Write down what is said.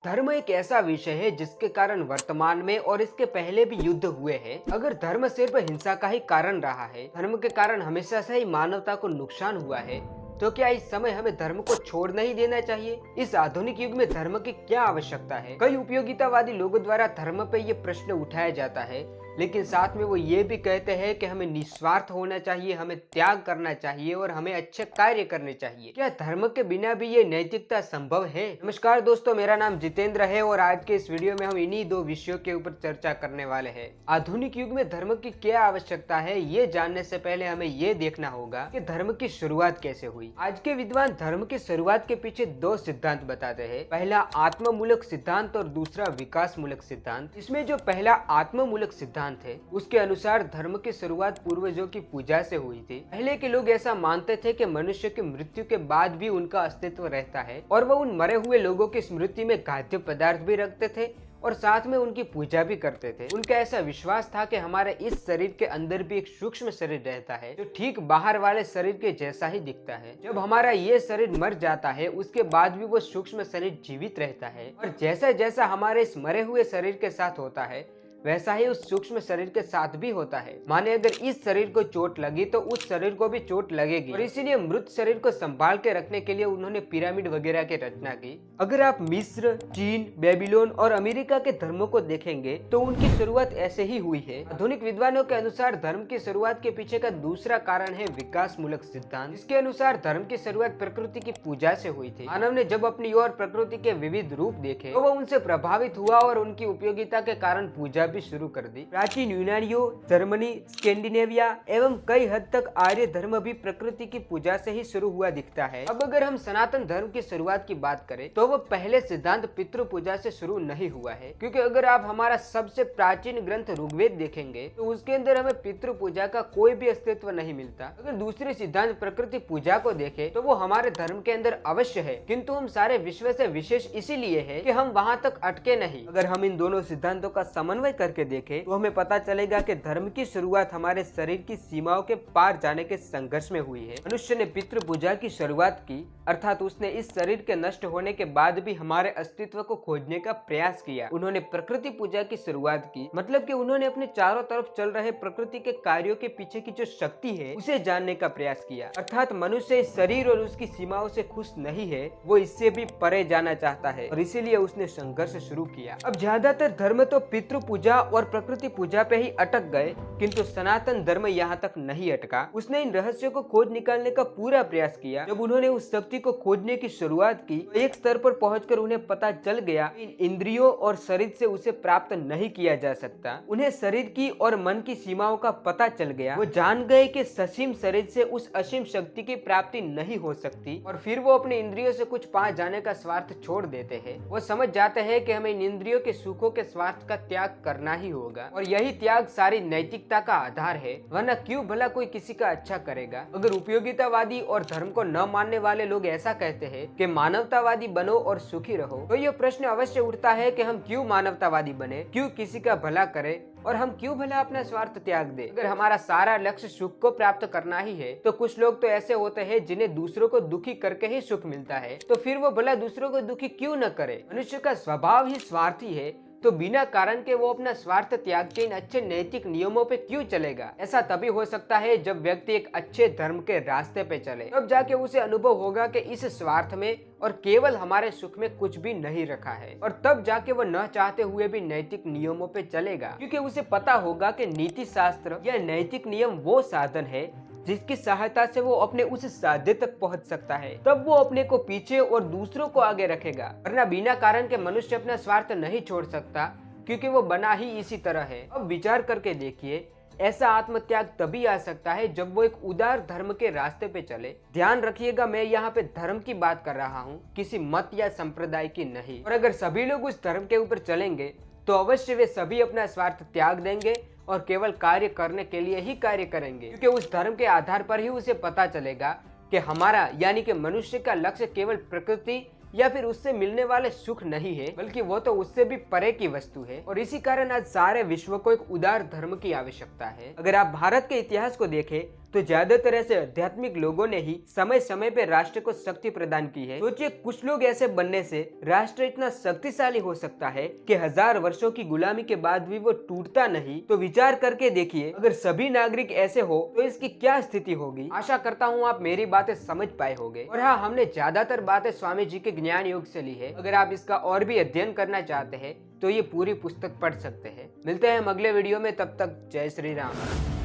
धर्म एक ऐसा विषय है जिसके कारण वर्तमान में और इसके पहले भी युद्ध हुए हैं। अगर धर्म सिर्फ हिंसा का ही कारण रहा है, धर्म के कारण हमेशा से ही मानवता को नुकसान हुआ है, तो क्या इस समय हमें धर्म को छोड़ नहीं देना चाहिए? इस आधुनिक युग में धर्म की क्या आवश्यकता है? कई उपयोगितावादी लोगों द्वारा धर्म पे ये प्रश्न उठाया जाता है, लेकिन साथ में वो ये भी कहते हैं कि हमें निस्वार्थ होना चाहिए, हमें त्याग करना चाहिए और हमें अच्छे कार्य करने चाहिए। क्या धर्म के बिना भी ये नैतिकता संभव है? नमस्कार दोस्तों, मेरा नाम जितेंद्र है और आज के इस वीडियो में हम इन्हीं दो विषयों के ऊपर चर्चा करने वाले हैं। आधुनिक युग में धर्म की क्या आवश्यकता है, ये जानने से पहले हमें ये देखना होगा कि धर्म की शुरुआत कैसे हुई। आज के विद्वान धर्म की शुरुआत के पीछे दो सिद्धांत बताते हैं। पहला आत्ममूलक सिद्धांत और दूसरा विकास मूलक सिद्धांत। इसमें जो पहला आत्ममूलक सिद्धांत थे, उसके अनुसार धर्म की शुरुआत पूर्वजों की पूजा से हुई थी। पहले के लोग ऐसा मानते थे कि मनुष्य की मृत्यु के बाद भी उनका अस्तित्व रहता है और वो उन मरे हुए लोगों की स्मृति में खाद्य पदार्थ भी रखते थे और साथ में उनकी पूजा भी करते थे। उनका ऐसा विश्वास था कि हमारे इस शरीर के अंदर भी एक सूक्ष्म शरीर रहता है जो ठीक बाहर वाले शरीर के जैसा ही दिखता है। जब हमारा ये शरीर मर जाता है, उसके बाद भी वो सूक्ष्म शरीर जीवित रहता है और जैसा जैसा हमारे इस मरे हुए शरीर के साथ होता है, वैसा ही उस सूक्ष्म शरीर के साथ भी होता है। माने अगर इस शरीर को चोट लगी तो उस शरीर को भी चोट लगेगी और इसीलिए मृत शरीर को संभाल के रखने के लिए उन्होंने पिरामिड वगैरह की रचना की। अगर आप मिस्र, चीन, बेबीलोन और अमेरिका के धर्मों को देखेंगे तो उनकी शुरुआत ऐसे ही हुई है। आधुनिक विद्वानों के अनुसार धर्म की शुरुआत के पीछे का दूसरा कारण है विकास मूलक सिद्धांत। इसके अनुसार धर्म की शुरुआत प्रकृति की पूजा से हुई थी। मानव ने जब अपनी ओर प्रकृति के विविध रूप देखे तो वह उनसे प्रभावित हुआ और उनकी उपयोगिता के कारण पूजा भी शुरू कर दी। प्राचीन यूनानियों, जर्मनी, स्कैंडिनेविया एवं कई हद तक आर्य धर्म भी प्रकृति की पूजा से ही शुरू हुआ दिखता है। अब अगर हम सनातन धर्म की शुरुआत की बात करें तो वह पहले सिद्धांत पितृ पूजा से शुरू नहीं हुआ है, क्योंकि अगर आप हमारा सबसे प्राचीन ग्रंथ ऋग्वेद देखेंगे तो उसके अंदर हमें पितृ पूजा का कोई भी अस्तित्व नहीं मिलता। अगर दूसरे सिद्धांत प्रकृति पूजा को देखें तो वो हमारे धर्म के अंदर अवश्य है, किंतु हम सारे विश्व से विशेष इसीलिए है कि हम वहां तक अटके नहीं। अगर हम इन दोनों सिद्धांतों का समन्वय करके देखें तो हमें पता चलेगा कि धर्म की शुरुआत हमारे शरीर की सीमाओं के पार जाने के संघर्ष में हुई है। मनुष्य ने पितृ पूजा की शुरुआत की, अर्थात उसने इस शरीर के नष्ट होने के बाद भी हमारे अस्तित्व को खोजने का प्रयास किया। उन्होंने प्रकृति पूजा की शुरुआत की, मतलब कि उन्होंने अपने चारों तरफ चल रहे प्रकृति के कार्यों के पीछे की जो शक्ति है उसे जानने का प्रयास किया। अर्थात मनुष्य इस शरीर और उसकी सीमाओं से खुश नहीं है, वो इससे भी परे जाना चाहता है और इसीलिए उसने संघर्ष शुरू किया। अब ज्यादातर धर्म तो पितृ पूजा और प्रकृति पूजा पे ही अटक गए, किंतु सनातन धर्म यहाँ तक नहीं अटका। उसने इन रहस्यों को खोज निकालने का पूरा प्रयास किया। जब उन्होंने उस शक्ति को खोजने की शुरुआत की तो एक स्तर पर पहुंचकर उन्हें पता चल गया इन इंद्रियों और शरीर से उसे प्राप्त नहीं किया जा सकता। उन्हें शरीर की और मन की सीमाओं का पता चल गया। वो जान गए कि ससीम शरीर से उस असीम शक्ति की प्राप्ति नहीं हो सकती और फिर वो अपने इंद्रियों से कुछ पा जाने का स्वार्थ छोड़ देते हैं। वो समझ जाते हैं कि हमें इन इंद्रियों के सुखों के स्वार्थ का त्याग करना ही होगा और यही त्याग सारी नैतिकता का आधार है, वरना क्यों भला कोई किसी का अच्छा करेगा। अगर उपयोगितावादी और धर्म को न मानने वाले लोग ऐसा कहते हैं कि मानवतावादी बनो और सुखी रहो, तो ये प्रश्न अवश्य उठता है कि हम क्यों मानवतावादी बने, क्यों किसी का भला करें और हम क्यों भला अपना स्वार्थ त्याग दे। अगर हमारा सारा लक्ष्य सुख को प्राप्त करना ही है तो कुछ लोग तो ऐसे होते हैं जिन्हें दूसरों को दुखी करके ही सुख मिलता है, तो फिर वो भला दूसरों को दुखी क्यों न करे। मनुष्य का स्वभाव ही स्वार्थी है, तो बिना कारण के वो अपना स्वार्थ त्याग के इन अच्छे नैतिक नियमों पे क्यों चलेगा। ऐसा तभी हो सकता है जब व्यक्ति एक अच्छे धर्म के रास्ते पे चले, तब जाके उसे अनुभव होगा कि इस स्वार्थ में और केवल हमारे सुख में कुछ भी नहीं रखा है, और तब जाके वो न चाहते हुए भी नैतिक नियमों पे चलेगा, क्योंकि उसे पता होगा कि नीति शास्त्र या नैतिक नियम वो साधन है जिसकी सहायता से वो अपने उस साध्य तक पहुंच सकता है। तब वो अपने को पीछे और दूसरों को आगे रखेगा, वरना बिना कारण के मनुष्य अपना स्वार्थ नहीं छोड़ सकता, क्योंकि वो बना ही इसी तरह है। अब विचार करके देखिए, ऐसा आत्मत्याग तभी आ सकता है जब वो एक उदार धर्म के रास्ते पे चले। ध्यान रखिएगा, मैं यहाँ पे धर्म की बात कर रहा हूँ, किसी मत या संप्रदाय की नहीं। और अगर सभी लोग उस धर्म के ऊपर चलेंगे तो अवश्य वे सभी अपना स्वार्थ त्याग देंगे और केवल कार्य करने के लिए ही कार्य करेंगे, क्योंकि उस धर्म के आधार पर ही उसे पता चलेगा कि हमारा यानी कि मनुष्य का लक्ष्य केवल प्रकृति या फिर उससे मिलने वाले सुख नहीं है, बल्कि वो तो उससे भी परे की वस्तु है। और इसी कारण आज सारे विश्व को एक उदार धर्म की आवश्यकता है। अगर आप भारत के इतिहास को देखें तो ज्यादातर ऐसे आध्यात्मिक लोगों ने ही समय समय पे राष्ट्र को शक्ति प्रदान की है। सोचिए कुछ लोग ऐसे बनने से राष्ट्र इतना शक्तिशाली हो सकता है कि 1000 वर्षों की गुलामी के बाद भी वो टूटता नहीं। तो विचार करके देखिए, अगर सभी नागरिक ऐसे हो तो इसकी क्या स्थिति होगी। आशा करता हूँ आप मेरी बातें समझ पाए होंगे। और हाँ, हमने ज्यादातर बातें स्वामी जी के ज्ञान योग से ली है। अगर आप इसका और भी अध्ययन करना चाहते हैं तो ये पूरी पुस्तक पढ़ सकते हैं। मिलते हैं हम अगले वीडियो में, तब तक जय श्री राम।